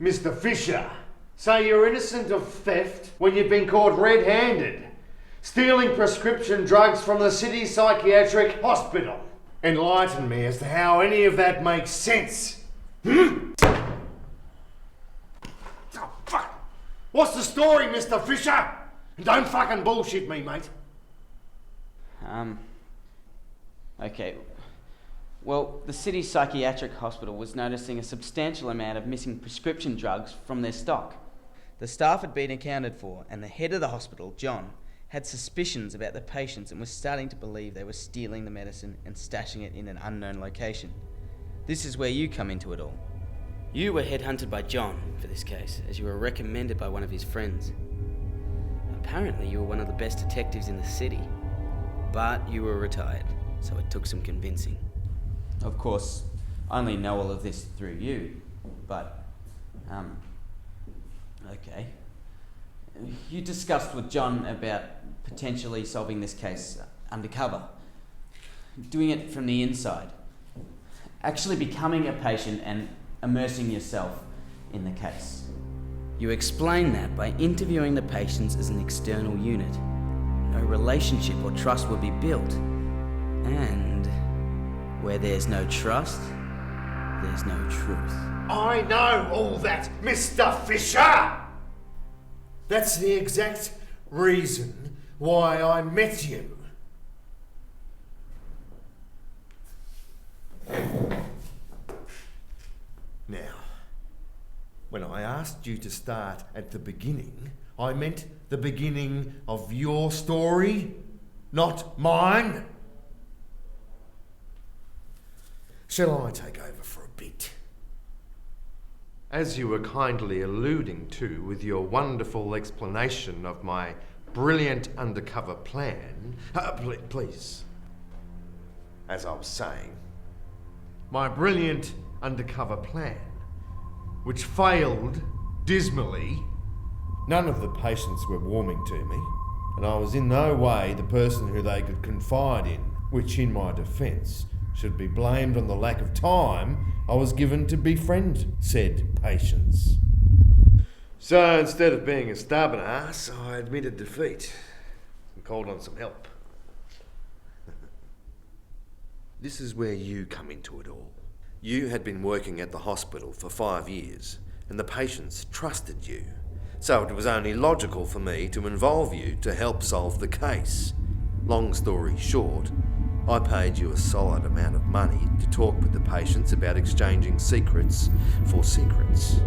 Mr. Fisher, say you're innocent of theft when you've been caught red-handed, stealing prescription drugs from the city psychiatric hospital. Enlighten me as to how any of that makes sense. Oh, fuck. What's the story, Mr. Fisher? And don't fucking bullshit me, mate. Okay. Well, the city psychiatric hospital was noticing a substantial amount of missing prescription drugs from their stock. The staff had been accounted for, and the head of the hospital, John, had suspicions about the patients and was starting to believe they were stealing the medicine and stashing it in an unknown location. This is where you come into it all. You were headhunted by John for this case, as you were recommended by one of his friends. Apparently you were one of the best detectives in the city, but you were retired, so it took some convincing. Of course, I only know all of this through you, but, okay. You discussed with John about potentially solving this case undercover, doing it from the inside, actually becoming a patient and immersing yourself in the case. You explained that by interviewing the patients as an external unit, no relationship or trust would be built, and where there's no trust, there's no truth. I know all that, Mr. Fisher! That's the exact reason why I met you. Now, when I asked you to start at the beginning, I meant the beginning of your story, not mine. Shall I take over for a bit? As you were kindly alluding to with your wonderful explanation of my brilliant undercover plan, please, as I was saying, my brilliant undercover plan, which failed dismally. None of the patients were warming to me, and I was in no way the person who they could confide in, which in my defence should be blamed on the lack of time I was given to befriend said patients. So instead of being a stubborn ass, I admitted defeat and called on some help. This is where you come into it all. You had been working at the hospital for 5 years, and the patients trusted you. So it was only logical for me to involve you to help solve the case. Long story short, I paid you a solid amount of money to talk with the patients about exchanging secrets for secrets.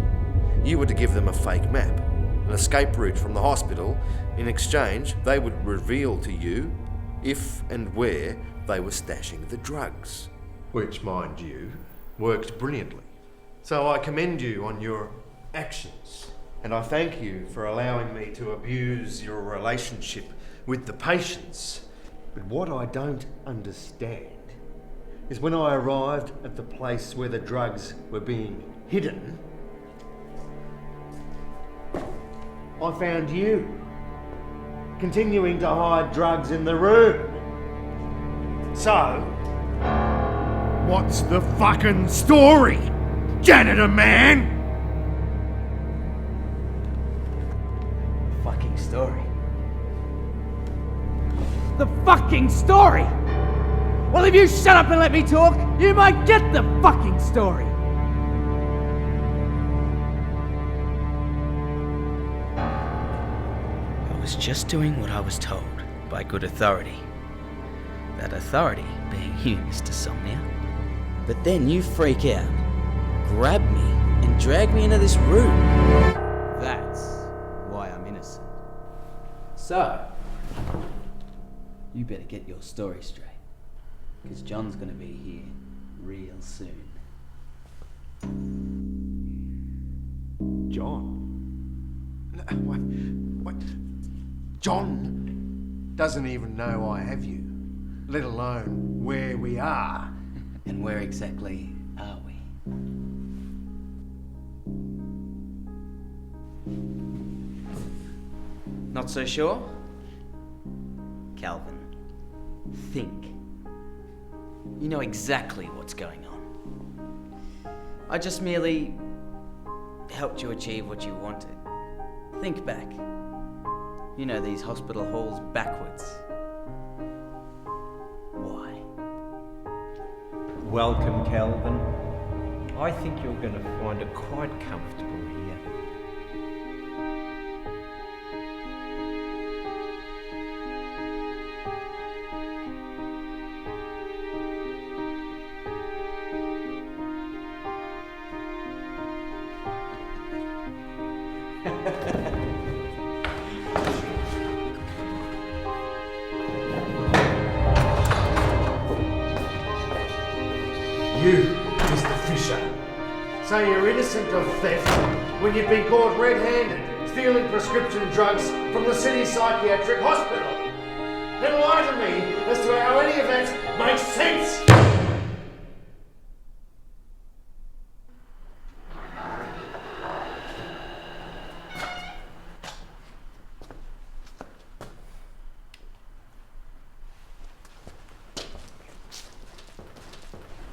You were to give them a fake map, an escape route from the hospital. In exchange, they would reveal to you if and where they were stashing the drugs. Which, mind you, worked brilliantly. So I commend you on your actions, and I thank you for allowing me to abuse your relationship with the patients. But what I don't understand is when I arrived at the place where the drugs were being hidden, I found you continuing to hide drugs in the room. So, what's the fucking story, janitor man? Fucking story. The fucking story! Well, if you shut up and let me talk, you might get the fucking story! I was just doing what I was told by good authority. That authority being you, Mr. Somnia. But then you freak out, grab me, and drag me into this room. That's why I'm innocent. So, you better get your story straight, because John's gonna be here real soon. John? No, wait. John doesn't even know I have you, let alone where we are. And where exactly are we? Not so sure? Calvin, think. You know exactly what's going on. I just merely helped you achieve what you wanted. Think back. You know these hospital halls backwards. Why? Welcome, Calvin. I think you're going to find it quite comfortable here. You, Mr. Fisher, say you're innocent of theft when you've been caught red-handed stealing prescription drugs from the city psychiatric hospital. Enlighten me as to how any of that makes sense.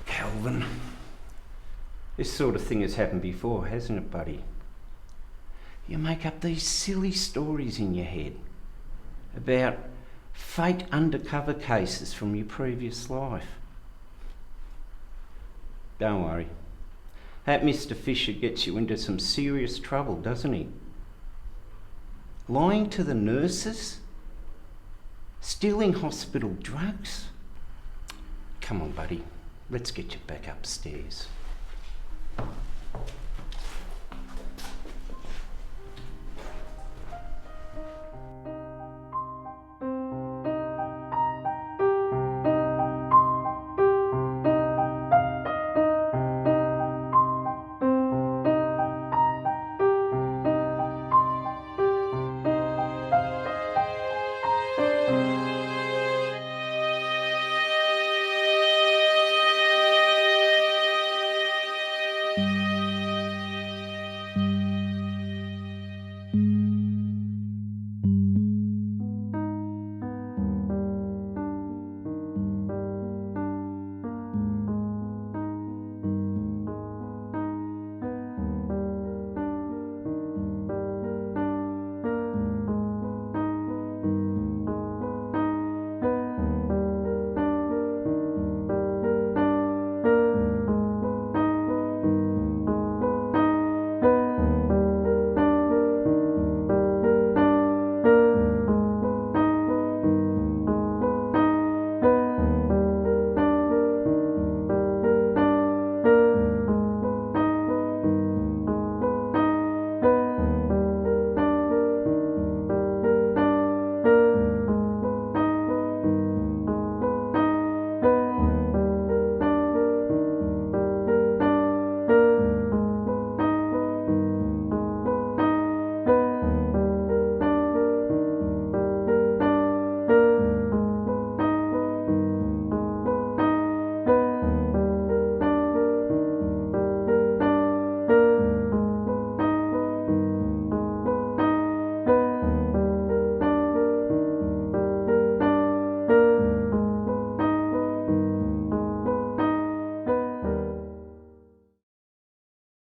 Calvin, this sort of thing has happened before, hasn't it, buddy? You make up these silly stories in your head about fake undercover cases from your previous life. Don't worry. That Mr. Fisher gets you into some serious trouble, doesn't he? Lying to the nurses? Stealing hospital drugs? Come on, buddy. Let's get you back upstairs.